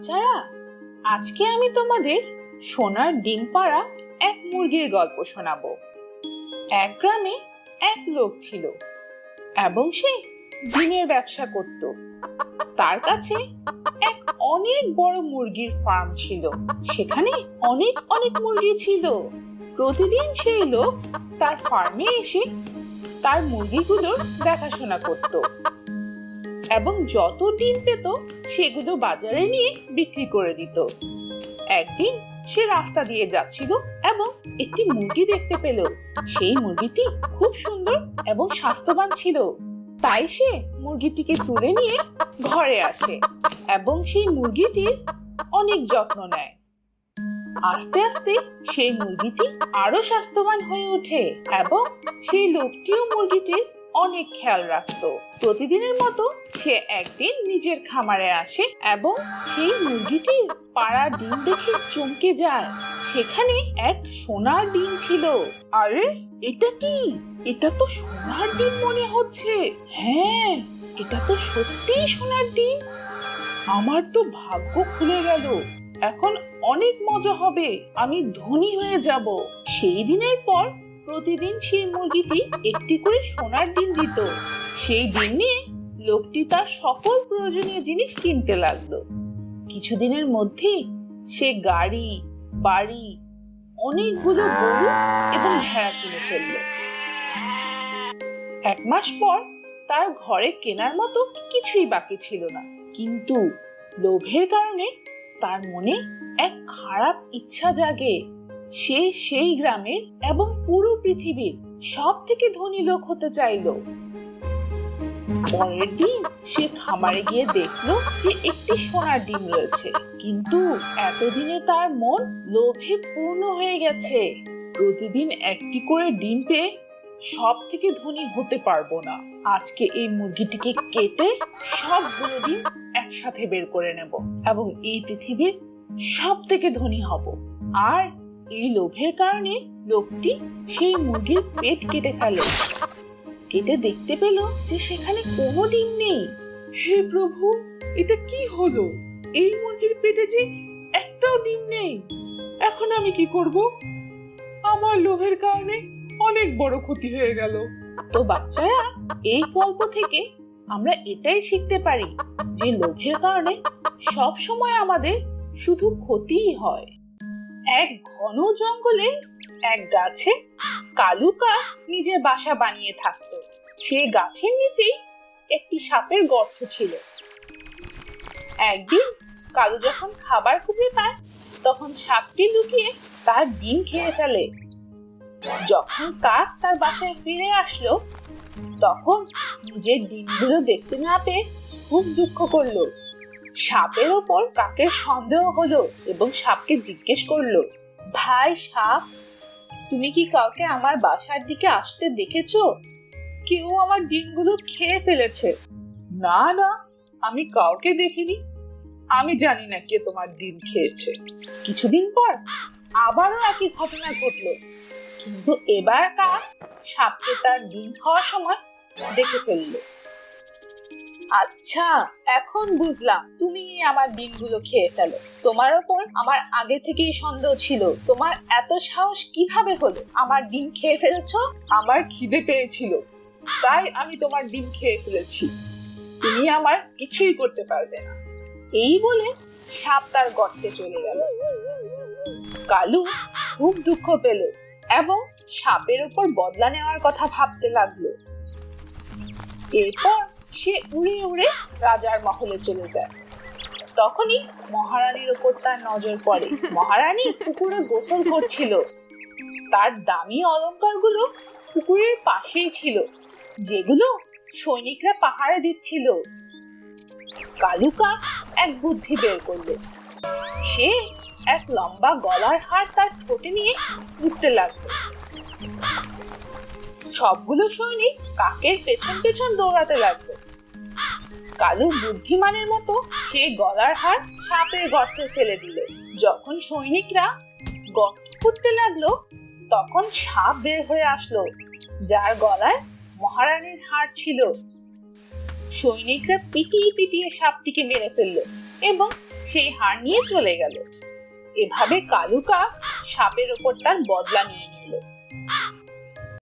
বাচ্চারা, আজকে আমি তোমাদের সোনার ডিম পাড়া এক মুরগির গল্প শোনাবো। এক গ্রামে এক লোক ছিল এবং সে ডিমের ব্যবসা করত। তার কাছে এক অনেক বড় মুরগির ফার্ম ছিল। সেখানে অনেক অনেক মুরগি ছিল। প্রতিদিন সেই লোক তার ফার্মে এসে তার মুরগিগুলোর দেখাশোনা করত এবং যত ডিম পেত সেগুলো বাজারে নিয়ে বিক্রি করে দিত। একদিন সে রাস্তা দিয়ে যাচ্ছিল এবং একটি মুরগি দেখতে পেল। সেই মুরগিটি খুব সুন্দর এবং স্বাস্থ্যবান ছিল। তাই সে মুরগিটিকে তুলে নিয়ে ঘরে আসে এবং সেই মুরগিটির অনেক যত্ন নেয়। আস্তে আস্তে সেই মুরগিটি আরো স্বাস্থ্যবান হয়ে ওঠে এবং সেই লোকটিও মুরগিটির অনেক খেয়াল রাখতো। প্রতিদিনের মতো সে একদিন নিজের খামারে আসে এবং সেই মুরগিটির পাড়া ডিম দেখে চমকে যায়। সেখানে এক সোনার ডিম ছিল। আরে, এটা কি? এটা তো সোনার ডিম মনে হচ্ছে। হ্যাঁ, এটা তো সত্যিই সোনার ডিম। আমার তো ভাগ্য খুলে গেল। এখন অনেক মজা হবে, আমি ধনী হয়ে যাব। সেই দিনের পর প্রতিদিন সেই মুরগিটি একটি করে সোনার ডিম দিত। সেই ডিম নিয়ে লোকটি তার সকল প্রয়োজনীয় জিনিস কিনতে লাগলো। কিছুদিনের মধ্যেই সে গাড়ি, বাড়ি, অনেকগুলো গরু এবং ভেড়া কিনে ফেলল। এক মাস পর তার ঘরে কেনার মতো কিছুই বাকি ছিল না। কিন্তু লোভের কারণে তার মনে এক খারাপ ইচ্ছা জাগে। সে সেই গ্রামের এবং পুরো পৃথিবীর সব থেকে ধনী লোক হতে চাইলো। পরের দিন সে খামারে গিয়ে দেখলো যে একটি সোনার ডিম রয়েছে। কিন্তু এতদিনে তার মন লোভে পূর্ণ হয়ে গেছে। প্রতিদিন একটি করে ডিম পেয়ে সব থেকে ধনী হতে পারবো না। আজকে এই মুরগিটিকে কেটে সবগুলো ডিম একসাথে বের করে নেব এবং এই পৃথিবীর সব থেকে ধনী হব। আর এই লোভের কারণে লোকটি সেই মুরগির পেট কেটে ফেলে। কেটে দেখতে পেল যে সেখানে কোনো ডিম নেই। হে প্রভু, এটা কি হলো? এই মুরগির পেটে যে একটাও ডিম নেই। এখন আমি কি করব? আমার লোভের কারণে অনেক বড় ক্ষতি হয়ে গেল। তো বাচ্চারা, এই গল্প থেকে আমরা এটাই শিখতে পারি যে লোভের কারণে সব সময় আমাদের শুধু ক্ষতিই হয়। এক ঘন জঙ্গলে এক গাছে কালু কাক নিজের বাসা বানিয়ে থাকতো। সেই গাছের নিচেই একটি সাপের গর্ত ছিল। একদিন কালু যখন খাবার খুঁজে পায় তখন সাপটি লুকিয়ে তার ডিম খেয়ে ফেলে। যখন কাক তার বাসায় ফিরে আসলো তখন নিজের ডিমগুলো দেখতে না পেয়ে খুব দুঃখ করলো। সাপের ওপর কাকের সন্দেহ হলো এবং সাপকে জিজ্ঞেস করলো, ভাই সাপ, তুমি কি কাউকে আমার বাসার দিকে আসতে দেখেছো? কেউ আমার ডিমগুলো খেয়ে ফেলেছে। না না, আমি কাউকে দেখিনি। আমি জানি না কে তোমার ডিম খেয়েছে। কিছুদিন পর আবারও একই ঘটনা ঘটলো, কিন্তু এবার কাক সাপকে তার ডিম খাওয়ার সময় দেখে ফেললো। আচ্ছা, এখন বুঝলাম তুমি আমার ডিমগুলো খেয়ে ফেলো। তোমার ওপর আমার আগে থেকেই সন্দেহ ছিল। তোমার এত সাহস কিভাবে হলো? আমার ডিম খেয়ে ফেলেছো? আমার খিদে পেয়েছিল, তাই আমি তোমার ডিম খেয়ে ফেলেছি। তুমি আমার কিছুই করতে পারবে না। এই বলে সাপ তার গর্তে চলে গেল। কালু খুব দুঃখ পেল এবং সাপের উপর বদলা নেওয়ার কথা ভাবতে লাগলো। এরপর সে উড়ে উড়ে রাজার মহলে চলে যায়। তখনই মহারানীর উপর তার নজর পড়ে। মহারানী পুকুরে গোসল করছিল। তার দামি অলংকারগুলো পুকুরের পাশেই ছিল, যেগুলো সৈনিকরা পাহারা দিচ্ছিল। কালু কাক এক বুদ্ধি বের করলো। সে এক লম্বা গলার হার তার ঠোঁটে নিয়ে ঘুরতে লাগলো। সবগুলো সৈনিক কাকের পেছন পেছন দৌড়াতে লাগলো। কালু বুদ্ধিমানের মতো সেই গলার হার সাপের গর্তে ফেলে দিল। যখন সৈনিকরা গর্ত খুঁড়তে লাগলো তখন সাপ বের হয়ে আসলো, যার গলায় মহারানীর হার ছিল। সৈনিকরা পিটিয়ে পিটিয়ে সাপটিকে মেরে ফেললো এবং সেই হাড় নিয়ে চলে গেল। এভাবে কালু কাক সাপের ওপর তার বদলা নিয়ে নিল।